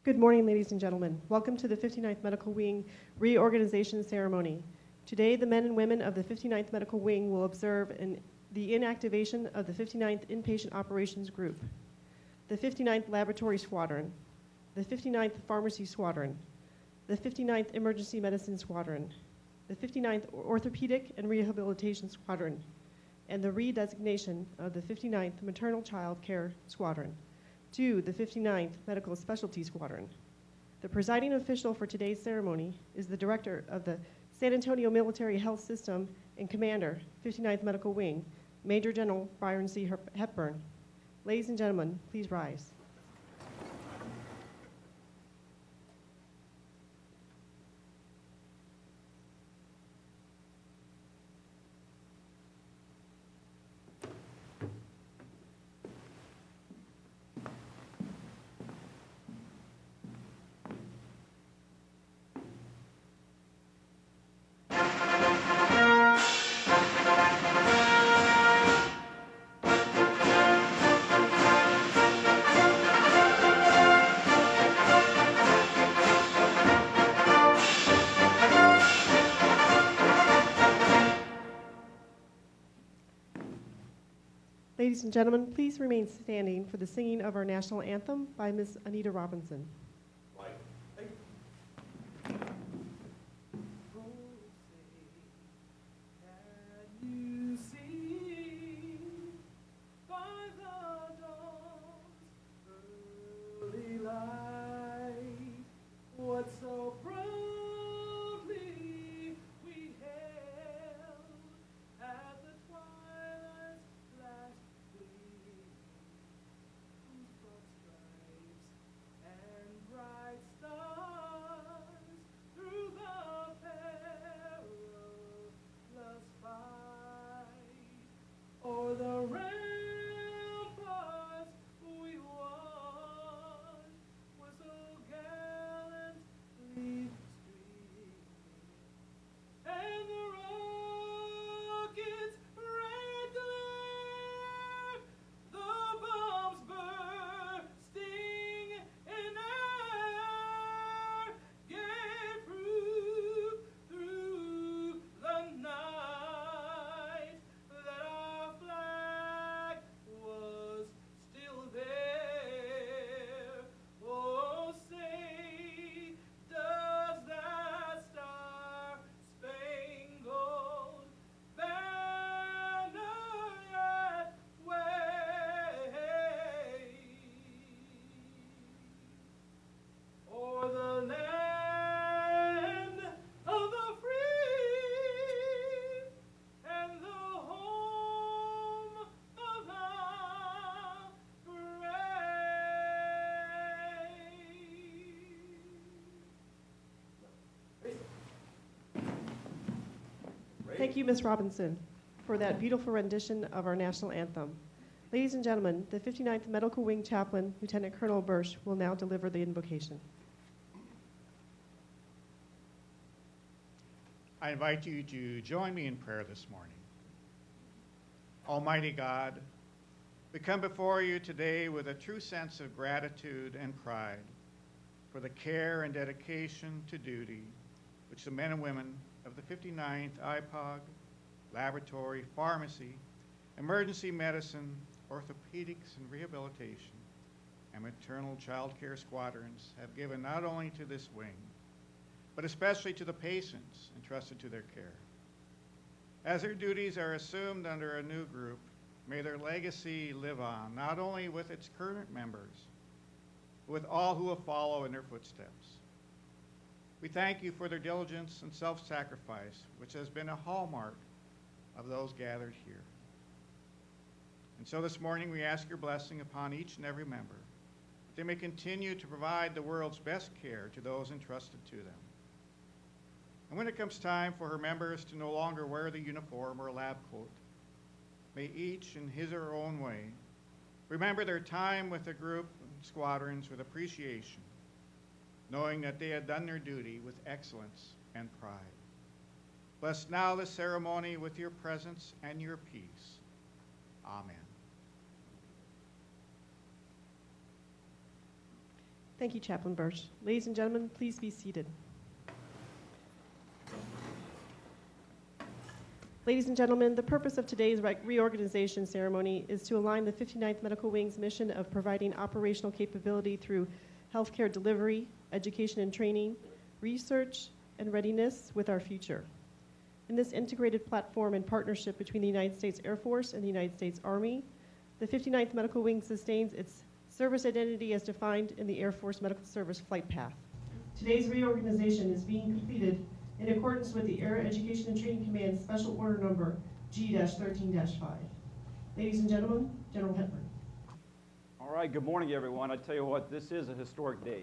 Good morning, ladies and gentlemen. Welcome to the 59th Medical Wing Reorganization Ceremony. Today, the men and women of the 59th Medical Wing will observe the inactivation of the 59th Inpatient Operations Group, the 59th Laboratory Squadron, the 59th Pharmacy Squadron, the 59th Emergency Medicine Squadron, the 59th Orthopedic and Rehabilitation Squadron, and the redesignation of the 59th Maternal Child Care Squadron to the 59th Medical Specialty Squadron. The presiding official for today's ceremony is the Director of the San Antonio Military Health System and Commander, 59th Medical Wing, Major General Byron C. Hepburn. Ladies and gentlemen, please rise. Ladies and gentlemen, please remain standing for the singing of our national anthem by Ms. Anita Robinson. Thank you, Ms. Robinson, for that beautiful rendition of our national anthem. Ladies and gentlemen, the 59th Medical Wing Chaplain, Lieutenant Colonel Bursch, will now deliver the invocation. I invite you to join me in prayer this morning. Almighty God, we come before you today with a true sense of gratitude and pride for the care and dedication to duty which the men and women of the 59th IPOG, Laboratory, Pharmacy, Emergency Medicine, Orthopedics and Rehabilitation, and Maternal Child Care Squadrons have given not only to this wing, but especially to the patients entrusted to their care. As their duties are assumed under a new group, may their legacy live on, not only with its current members, but with all who will follow in their footsteps. We thank you for their diligence and self-sacrifice, which has been a hallmark of those gathered here. And so this morning we ask your blessing upon each and every member, that they may continue to provide the world's best care to those entrusted to them. And when it comes time for her members to no longer wear the uniform or lab coat, may each in his or her own way remember their time with the group and squadrons with appreciation, knowing that they had done their duty with excellence and pride. Bless now the ceremony with your presence and your peace. Amen. Thank you, Chaplain Birch. Ladies and gentlemen, please be seated. Ladies and gentlemen, the purpose of today's reorganization ceremony is to align the 59th Medical Wing's mission of providing operational capability through healthcare delivery, education and training, research, and readiness with our future. In this integrated platform and partnership between the United States Air Force and the United States Army, the 59th Medical Wing sustains its service identity as defined in the Air Force Medical Service Flight Path. Today's reorganization is being completed in accordance with the Air Education and Training Command Special Order Number G-13-5. Ladies and gentlemen, General HEPBURN. All right, good morning, everyone. I tell you what, this is a historic day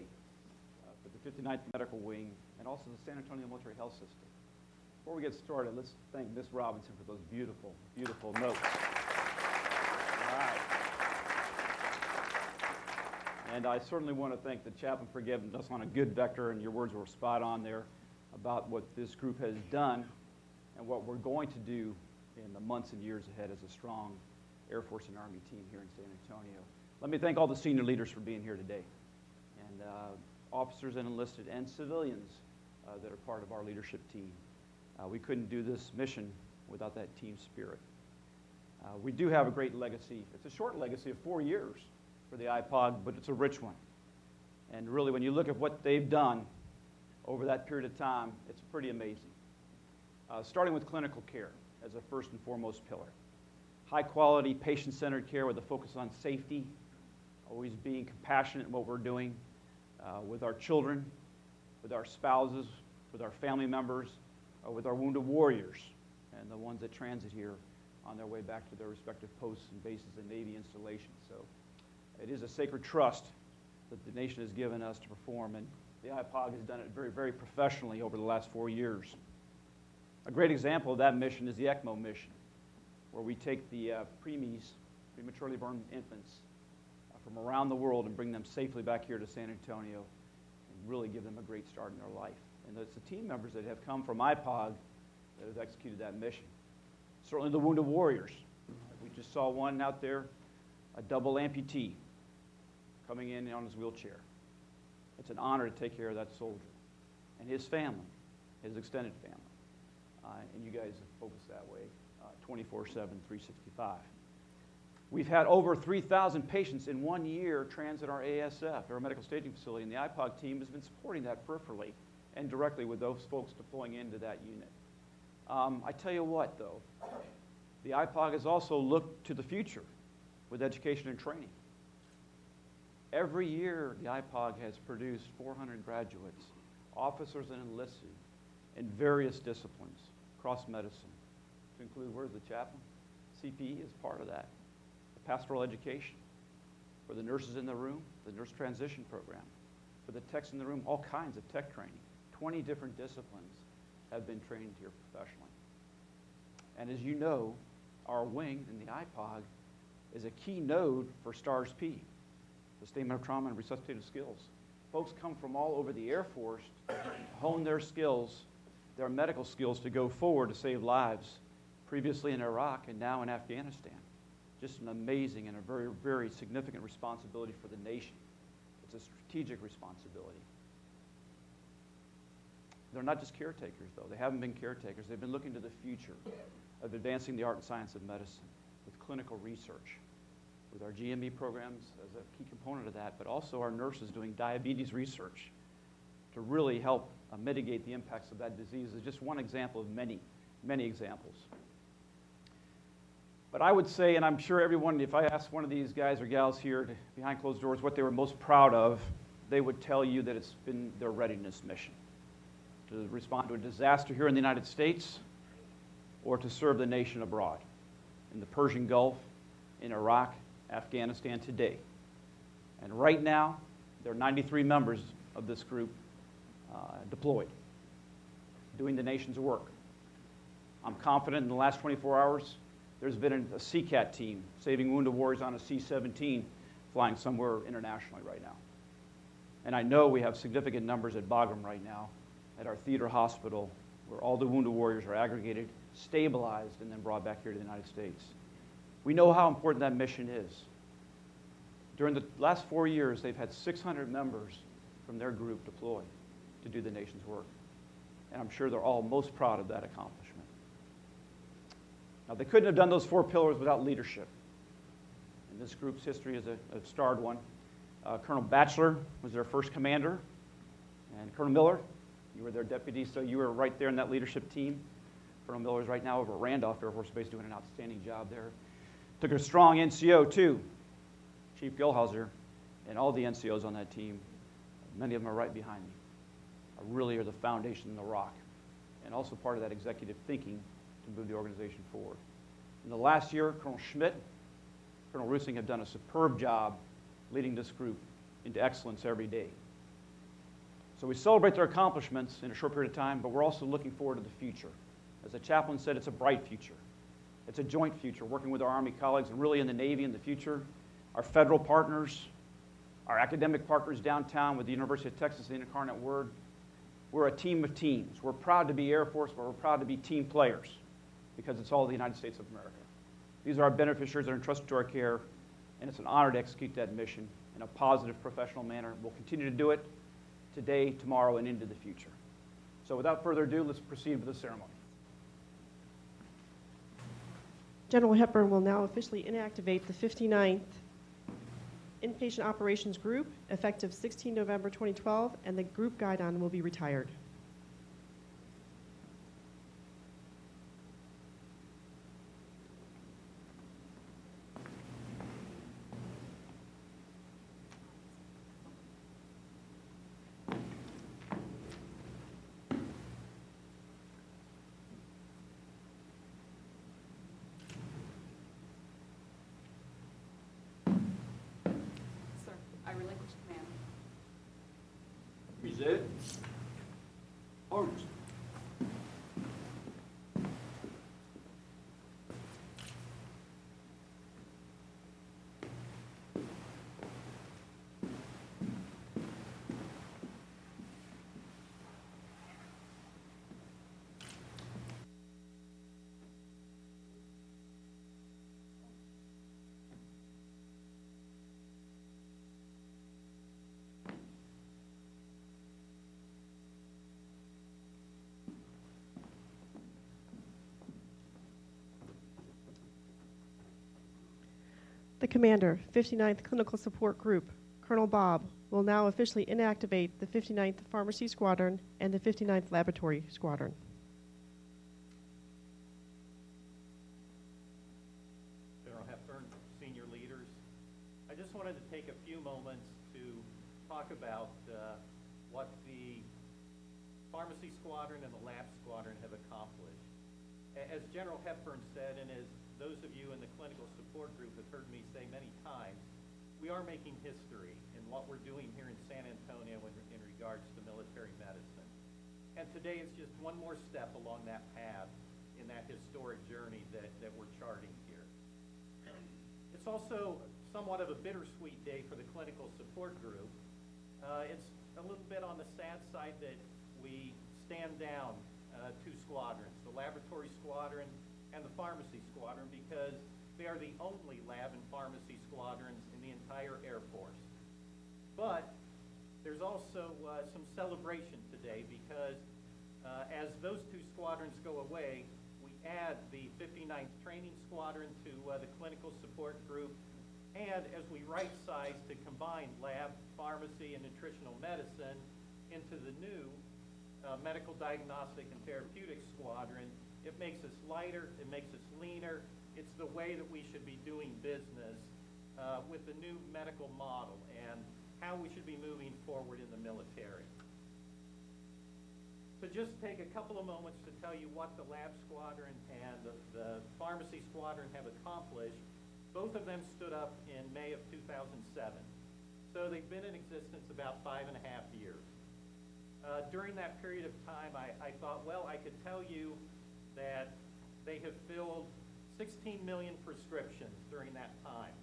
for the 59th Medical Wing and also the San Antonio Military Health System. Before we get started, let's thank Ms. Robinson for those beautiful, beautiful notes. All right. And I certainly want to thank the chaplain for giving us on a good vector, and your words were spot on there about what this group has done and what we're going to do in the months and years ahead as a strong Air Force and Army team here in San Antonio. Let me thank all the senior leaders for being here today, and officers and enlisted and civilians that are part of our leadership team. We couldn't do this mission without that team spirit. We do have a great legacy. It's a short legacy of 4 years for the IPOG, but it's a rich one. And really, when you look at what they've done over that period of time, it's pretty amazing. Starting with clinical care as a first and foremost pillar. High-quality, patient-centered care with a focus on safety, always being compassionate in what we're doing with our children, with our spouses, with our family members, with our wounded warriors, and the ones that transit here on their way back to their respective posts and bases and Navy installations. So it is a sacred trust that the nation has given us to perform, and the IPOG has done it very, very professionally over the last 4 years. A great example of that mission is the ECMO mission, where we take the preemies, prematurely born infants, from around the world and bring them safely back here to San Antonio and really give them a great start in their life. And it's the team members that have come from IPOG that have executed that mission. Certainly the wounded warriors. We just saw one out there, a double amputee, coming in on his wheelchair. It's an honor to take care of that soldier and his family, his extended family. And you guys have focused that way 24/7, 365. We've had over 3,000 patients in 1 year transit our ASF, our medical staging facility, and the IPOG team has been supporting that peripherally and directly with those folks deploying into that unit. I tell you what, though, the IPOG has also looked to the future with education and training. Every year, the IPOG has produced 400 graduates, officers and enlisted, in various disciplines, across medicine, to include, where's the chaplain? CPE is part of that. The pastoral education, for the nurses in the room, the nurse transition program, for the techs in the room, all kinds of tech training. 20 different disciplines have been trained here professionally. And as you know, our wing in the IPOG is a key node for STARS-P, Sustainment of Trauma and Resuscitative Skills. Folks come from all over the Air Force to hone their skills, their medical skills, to go forward to save lives, previously in Iraq and now in Afghanistan. Just an amazing and a very, very significant responsibility for the nation. It's a strategic responsibility. They're not just caretakers, though. They haven't been caretakers. They've been looking to the future of advancing the art and science of medicine with clinical research, with our GME programs as a key component of that, but also our nurses doing diabetes research to really help mitigate the impacts of that disease is just one example of many, many examples. But I would say, and I'm sure everyone, if I asked one of these guys or gals here behind closed doors what they were most proud of, they would tell you that it's been their readiness mission to respond to a disaster here in the United States or to serve the nation abroad in the Persian Gulf, in Iraq, Afghanistan today. And right now, there are 93 members of this group deployed, doing the nation's work. I'm confident in the last 24 hours, there's been a CCAT team saving wounded warriors on a C-17 flying somewhere internationally right now. And I know we have significant numbers at BYRON right now at our theater hospital where all the wounded warriors are aggregated, stabilized, and then brought back here to the United States. We know how important that mission is. During the last 4 years, they've had 600 members from their group deploy to do the nation's work. And I'm sure they're all most proud of that accomplishment. Now, they couldn't have done those 4 pillars without leadership. And this group's history is a starred one. Colonel Batchelor was their first commander, and Colonel Miller, you were their deputy, so you were right there in that leadership team. Colonel Miller is right now over at Randolph Air Force Base doing an outstanding job there. Took a strong NCO, too. Chief Gilhauser and all the NCOs on that team, many of them are right behind me, really are the foundation and the rock, and also part of that executive thinking to move the organization forward. In the last year, Colonel Schmidt, Colonel Rusing have done a superb job leading this group into excellence every day. So we celebrate their accomplishments in a short period of time, but we're also looking forward to the future. As the chaplain said, it's a bright future. It's a joint future, working with our Army colleagues and really in the Navy in the future, our federal partners, our academic partners downtown with the University of Texas, the Incarnate Word. We're a team of teams. We're proud to be Air Force, but we're proud to be team players because it's all the United States of America. These are our beneficiaries that are entrusted to our care, and it's an honor to execute that mission in a positive, professional manner. We'll continue to do it today, tomorrow, and into the future. So without further ado, let's proceed with the ceremony. General Hepburn will now officially inactivate the 59th Inpatient Operations Group, effective 16 November 2012, and the group guidon will be retired. Present. Orders. The commander, 59th Clinical Support Group, Colonel Bob, will now officially inactivate the 59th Pharmacy Squadron and the 59th Laboratory Squadron. General Hepburn, senior leaders, I just wanted to take a few moments to talk about what the Pharmacy Squadron and the Lab Squadron have accomplished. As General Hepburn said, and as those of you in the clinical support group have heard me say many times, we are making history in what we're doing here in San Antonio in regards to military medicine. And today is just one more step along that path in that historic journey that we're charting here. It's also somewhat of a bittersweet day for the clinical support group. It's a little bit on the sad side that we stand down 2 squadrons, the Laboratory Squadron and the Pharmacy Squadron, because they are the only lab and pharmacy squadrons in the entire Air Force. But there's also some celebration today because as those 2 squadrons go away, we add the 59th Training Squadron to the Clinical Support Group, and as we right-size to combine lab, pharmacy, and nutritional medicine into the new Medical Diagnostic and Therapeutic Squadron, it makes us lighter, it makes us leaner. It's the way that we should be doing business with the new medical model and how we should be moving forward in the military. So just take a couple of moments to tell you what the Lab Squadron and the Pharmacy Squadron have accomplished. Both of them stood up in May of 2007. So they've been in existence about 5.5 years. During that period of time, I thought, well, I could tell you that they have filled 16 million prescriptions during that time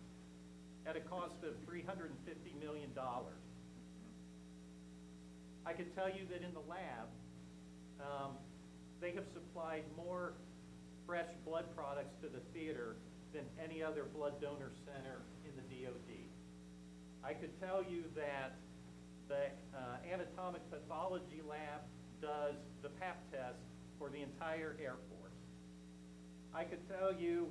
at a cost of $350 million. I could tell you that in the lab, they have supplied more fresh blood products to the theater than any other blood donor center in the DoD. I could tell you that the anatomic pathology lab does the pap test for the entire Air Force. I could tell you,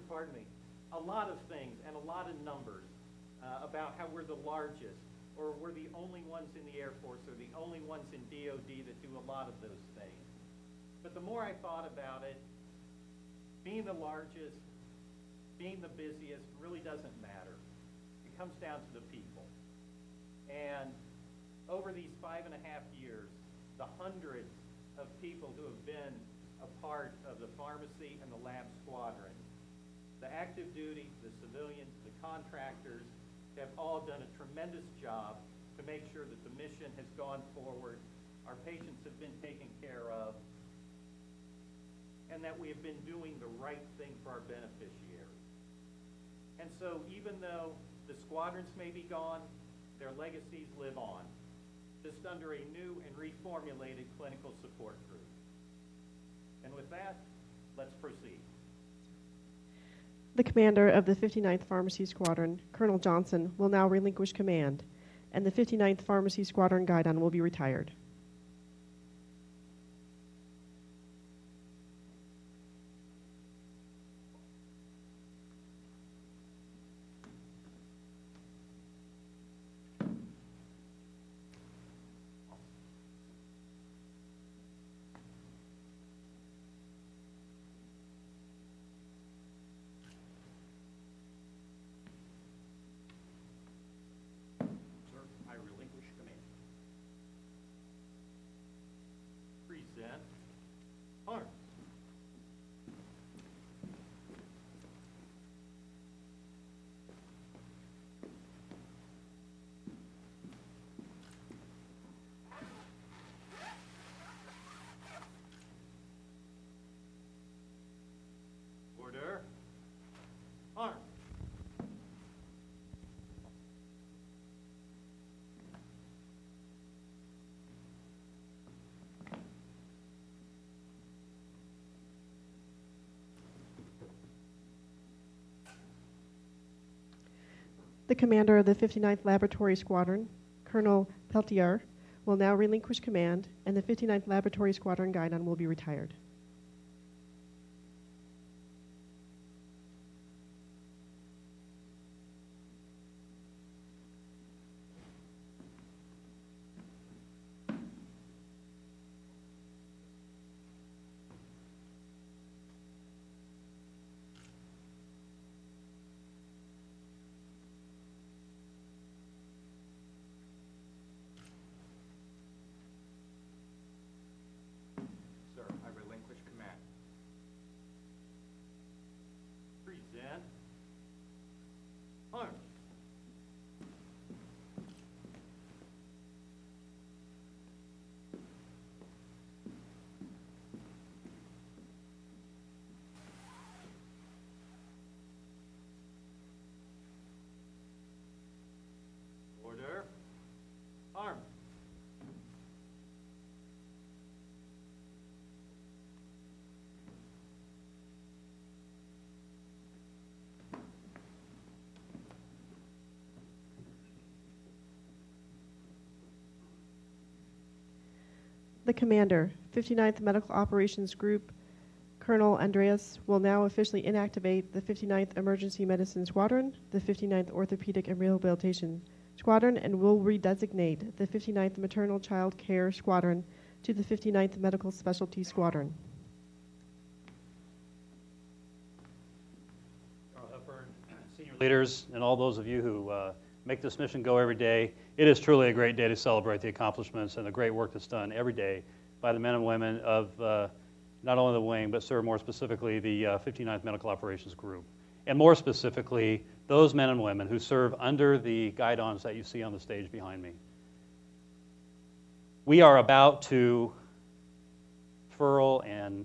pardon me, a lot of things and a lot of numbers about how we're the largest, or we're the only ones in the Air Force, or the only ones in DOD that do a lot of those things. But the more I thought about it, being the largest, being the busiest really doesn't matter. It comes down to the people. And over these 5.5 years, the hundreds of people who have been a part of the pharmacy and the lab squadron, the active duty, the civilians, the contractors, have all done a tremendous job to make sure that the mission has gone forward, our patients have been taken care of, and that we have been doing the right thing for our beneficiaries. And so even though the squadrons may be gone, their legacies live on, just under a new and reformulated clinical support group. And with that, let's proceed. The commander of the 59th Pharmacy Squadron, Colonel Johnson, will now relinquish command, and the 59th Pharmacy Squadron Guidon will be retired. Present arms. Order. Arms. The commander of the 59th Laboratory Squadron, Colonel Peltier, will now relinquish command, and the 59th Laboratory Squadron Guidon will be retired. Sir, I relinquish command. Present arms. Order. Arms. The commander, 59th Medical Operations Group, Colonel Andreas, will now officially inactivate the 59th Emergency Medicine Squadron, the 59th Orthopedic and Rehabilitation Squadron, and will redesignate the 59th Maternal Child Care Squadron to the 59th Medical Specialty Squadron. Colonel Hepburn, senior leaders, and all those of you who make this mission go every day. It is truly a great day to celebrate the accomplishments and the great work that's done every day by the men and women of not only the wing, but, sir, more specifically, the 59th Medical Operations Group. And more specifically, those men and women who serve under the guidons that you see on the stage behind me. We are about to furl and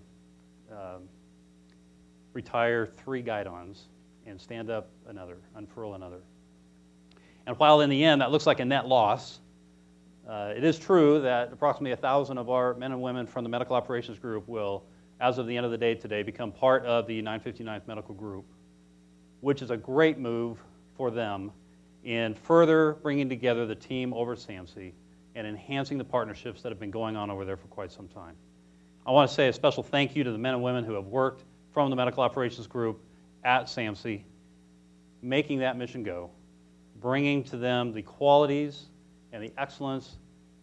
retire 3 guidons and stand up another, unfurl another. And while in the end that looks like a net loss, it is true that approximately 1,000 of our men and women from the Medical Operations Group will, as of the end of the day today, become part of the 959th Medical Group, which is a great move for them in further bringing together the team over at SAMC and enhancing the partnerships that have been going on over there for quite some time. I want to say a special thank you to the men and women who have worked from the Medical Operations Group at SAMC, making that mission go, bringing to them the qualities and the excellence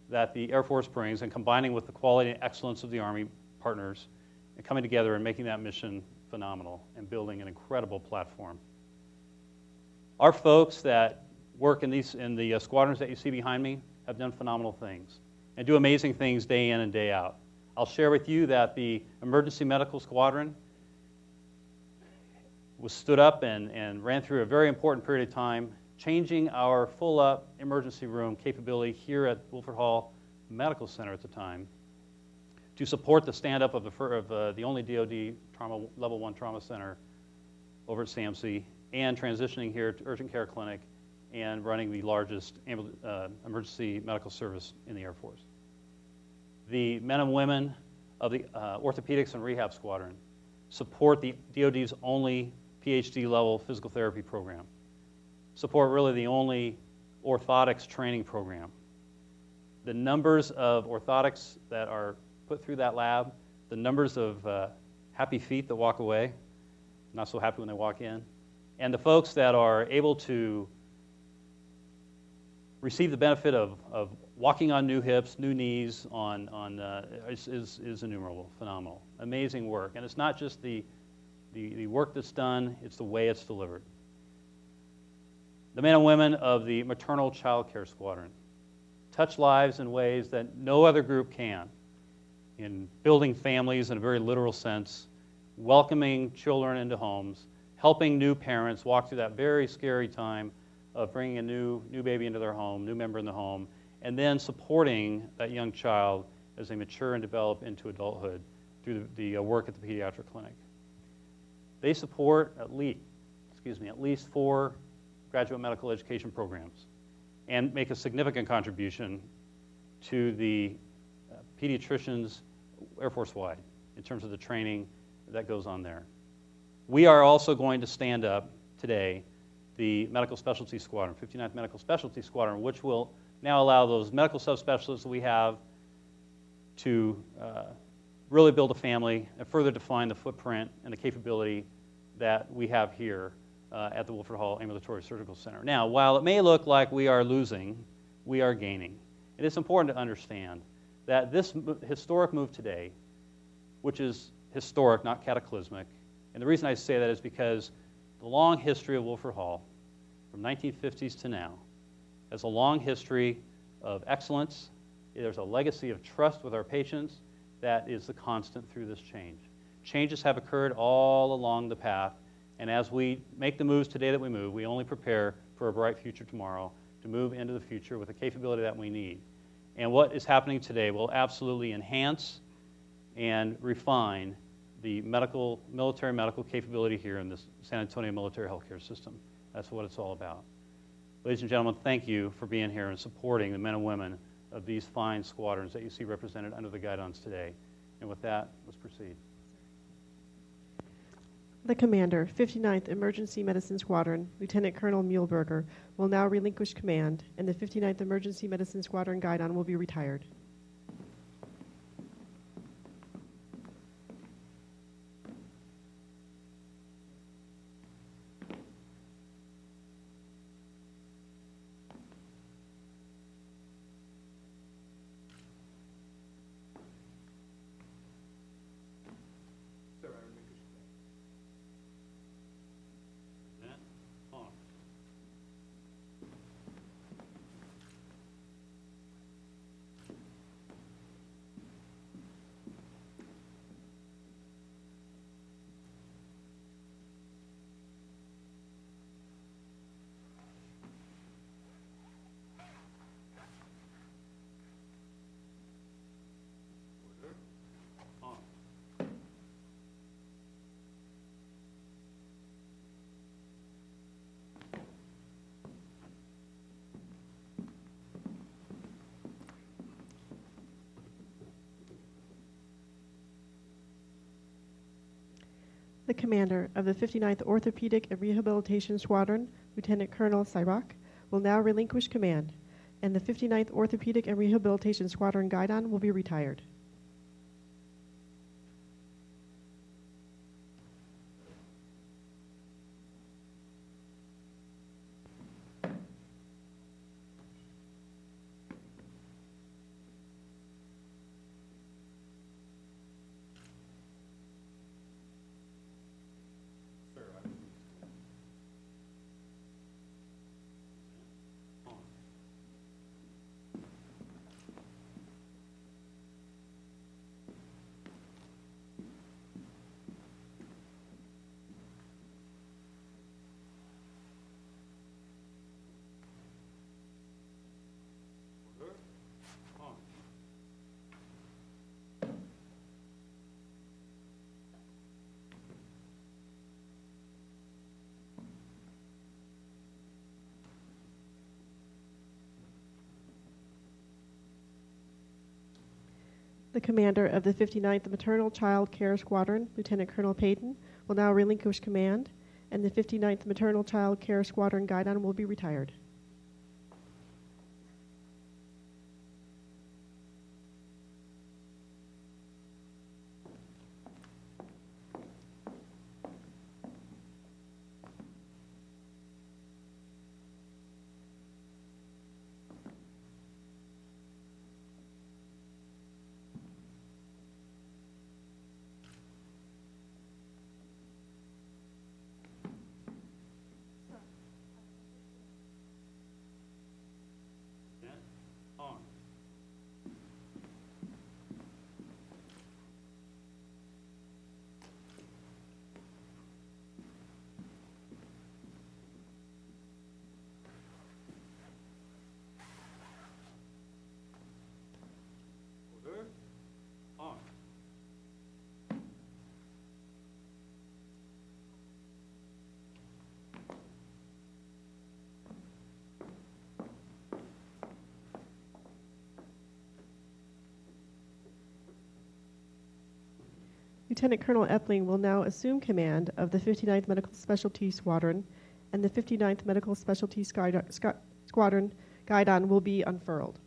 that the Air Force brings, and combining with the quality and excellence of the Army partners, and coming together and making that mission phenomenal and building an incredible platform. Our folks that work in the squadrons that you see behind me have done phenomenal things and do amazing things day in and day out. I'll share with you that the Emergency Medical Squadron was stood up and ran through a very important period of time, changing our full-up emergency room capability here at Wilford Hall Medical Center at the time to support the stand-up of the only DoD Level 1 Trauma Center over at SAMC, and transitioning here to Urgent Care Clinic and running the largest emergency medical service in the Air Force. The men and women of the Orthopedics and Rehab Squadron support the DoD's only PhD level physical therapy program, support really the only orthotics training program. The numbers of orthotics that are put through that lab, the numbers of happy feet that walk away, not so happy when they walk in, and the folks that are able to receive the benefit of walking on new hips, new knees, is innumerable, phenomenal, amazing work. And it's not just the work that's done, it's the way it's delivered. The men and women of the Maternal Child Care Squadron touch lives in ways that no other group can, in building families in a very literal sense, welcoming children into homes, helping new parents walk through that very scary time of bringing a new baby into their home, new member in the home, and then supporting that young child as they mature and develop into adulthood through the work at the pediatric clinic. They support at least 4 graduate medical education programs and make a significant contribution to the pediatricians Air Force-wide in terms of the training that goes on there. We are also going to stand up today the Medical Specialty Squadron, 59th Medical Specialty Squadron, which will now allow those medical subspecialists that we have to really build a family and further define the footprint and the capability that we have here at the Wilford Hall Ambulatory Surgical Center. Now, while it may look like we are losing, we are gaining. It is important to understand that this historic move today, which is historic, not cataclysmic, and the reason I say that is because the long history of Wilford Hall, from 1950s to now, has a long history of excellence. There's a legacy of trust with our patients that is the constant through this change. Changes have occurred all along the path, and as we make the moves today that we move, we only prepare for a bright future tomorrow to move into the future with the capability that we need. And what is happening today will absolutely enhance and refine the military medical capability here in this San Antonio Military Healthcare System. That's what it's all about. Ladies and gentlemen, thank you for being here and supporting the men and women of these fine squadrons that you see represented under the guidons today. And with that, let's proceed. The Commander, 59th Emergency Medicine Squadron, Lieutenant Colonel Muehlberger, will now relinquish command, and the 59th Emergency Medicine Squadron guidon will be retired. The Commander of the 59th Orthopedic and Rehabilitation Squadron, Lieutenant Colonel Sybok, will now relinquish command, and the 59th Orthopedic and Rehabilitation Squadron Guidon will be retired. The commander of the 59th Maternal Child Care Squadron, Lieutenant Colonel Payton, will now relinquish command, and the 59th Maternal Child Care Squadron Guidon will be retired. Lieutenant Colonel Epling will now assume command of the 59th Medical Specialty Squadron, and the 59th Medical Specialty Squadron Guidon will be unfurled.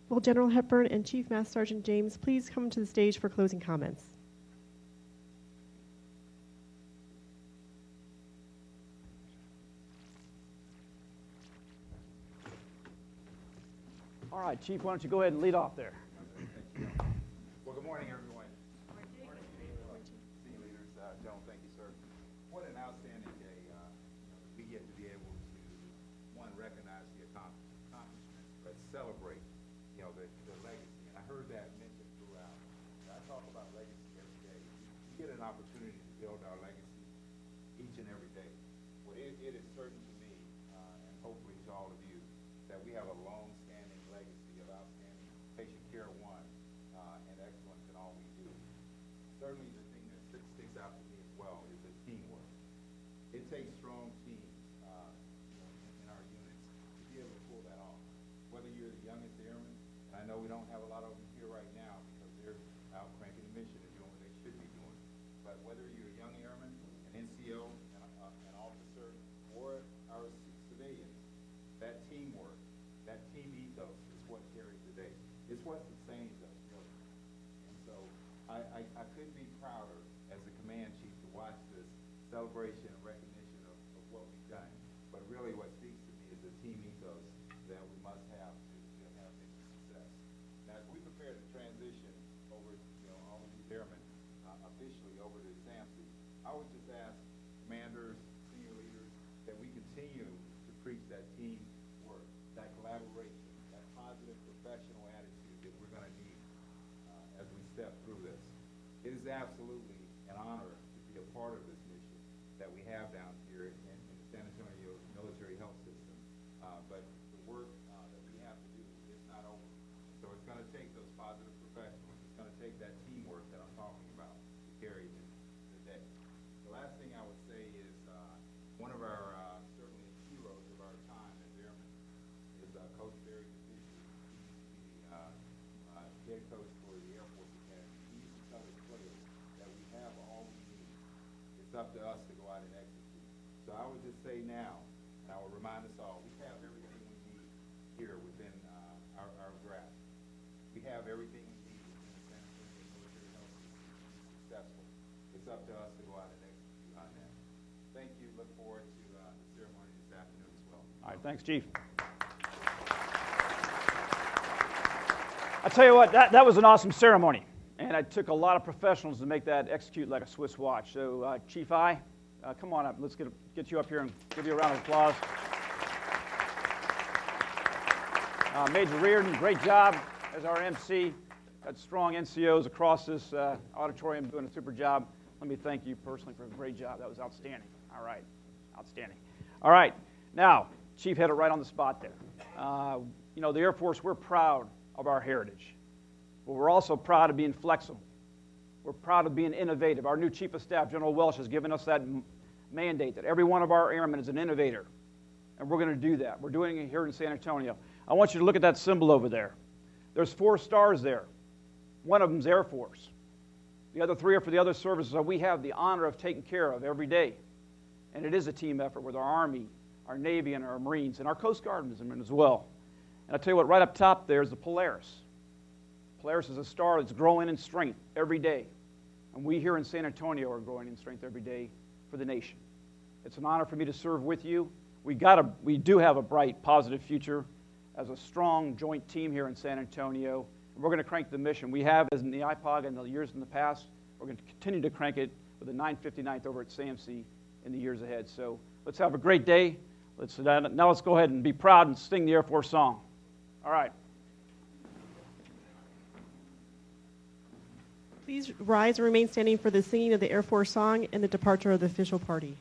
Will General Hepburn and Chief Master Sergeant James please come to the stage for closing comments? All right, Chief, why don't you go ahead and lead off there? Well, good morning, everyone. Good morning. Senior leaders, General, thank you, sir. What an outstanding day. We get to be able to, one, recognize the accomplishments, but celebrate, the legacy. And I heard that mentioned throughout. I talk about legacy every day. We get an opportunity to build our legacy each and every day. Well, it is certain to me, and hopefully to all of you, that we have a long-standing legacy of outstanding patient care, one, and excellence in all we do. Certainly the thing that sticks out to me as well is the teamwork. It takes strong teams in our units to be able to pull that off. Whether you're the youngest airman, and I know we don't have a lot of them here right now because they're out cranking the mission and doing what they should be doing, but whether you're a young airman, an NCO, an officer, or our civilians, that teamwork, that team ethos is what carries the day. It's what sustains us, really. And so I couldn't be prouder as the command chief to watch this celebration and recognition of what we've done. But really what speaks to me is the team ethos that we must have to have would just ask commanders, senior leaders, that we continue to preach that teamwork, that collaboration, that positive professional attitude that we're going to need as we step through this. It is absolutely an honor to be a part of this mission that we have down here in the San Antonio Military Health System. But the work that we have to do is not over. So it's going to take those positive professionals. It's going to take that teamwork that I'm talking about to carry the day. The last thing I would say is one of our certainly heroes of our time as airmen is Coach Barry DeFisher. He used to be the head coach for the Air Force Academy. He used to tell his players that we have all we need. It's up to us to go out and execute. So I would just say now, and I will remind us all, we have everything we need here within our grasp. We have everything we need within the San Antonio Military Health System to be successful. It's up to us to go out and execute on that. Thank you. Look forward to the ceremony this afternoon as well. All right, thanks, Chief. I tell you what, that was an awesome ceremony, and it took a lot of professionals to make that execute like a Swiss watch. So, Chief I, come on up. Let's get you up here and give you a round of applause. Major Reardon, great job as our MC. Got strong NCOs across this auditorium doing a super job. Let me thank you personally for a great job. That was outstanding. All right, outstanding. All right, now, Chief hit it right on the spot there. You know, the Air Force, we're proud of our heritage, but we're also proud of being flexible. We're proud of being innovative. Our new Chief of Staff, General Welsh, has given us that mandate that every one of our airmen is an innovator, and we're going to do that. We're doing it here in San Antonio. I want you to look at that symbol over there. There's 4 stars there. One of them's Air Force. The other 3 are for the other services that we have the honor of taking care of every day. And it is a team effort with our Army, our Navy, and our Marines, and our Coast Guardsmen as well. And I'll tell you what, right up top there is the Polaris. Polaris is a star that's growing in strength every day. And we here in San Antonio are growing in strength every day for the nation. It's an honor for me to serve with you. We do have a bright, positive future as a strong joint team here in San Antonio. And we're going to crank the mission. We have, as in the IPOG in the years in the past, we're going to continue to crank it with the 959th over at SAMC in the years ahead. So let's have a great day. Now let's go ahead and be proud and sing the Air Force song. All right. Please rise and remain standing for the singing of the Air Force song and the departure of the official party.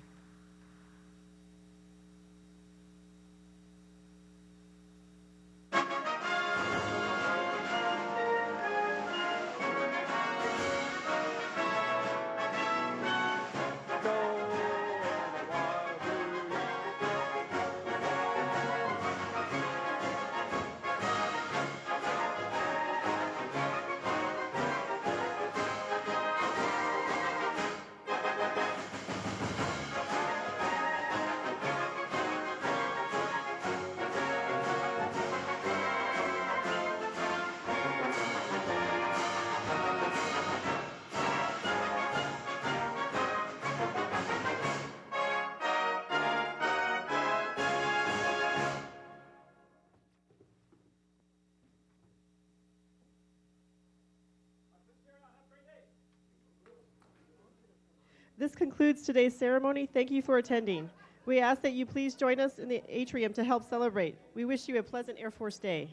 This concludes today's ceremony. Thank you for attending. We ask that you please join us in the atrium to help celebrate. We wish you a pleasant Air Force Day.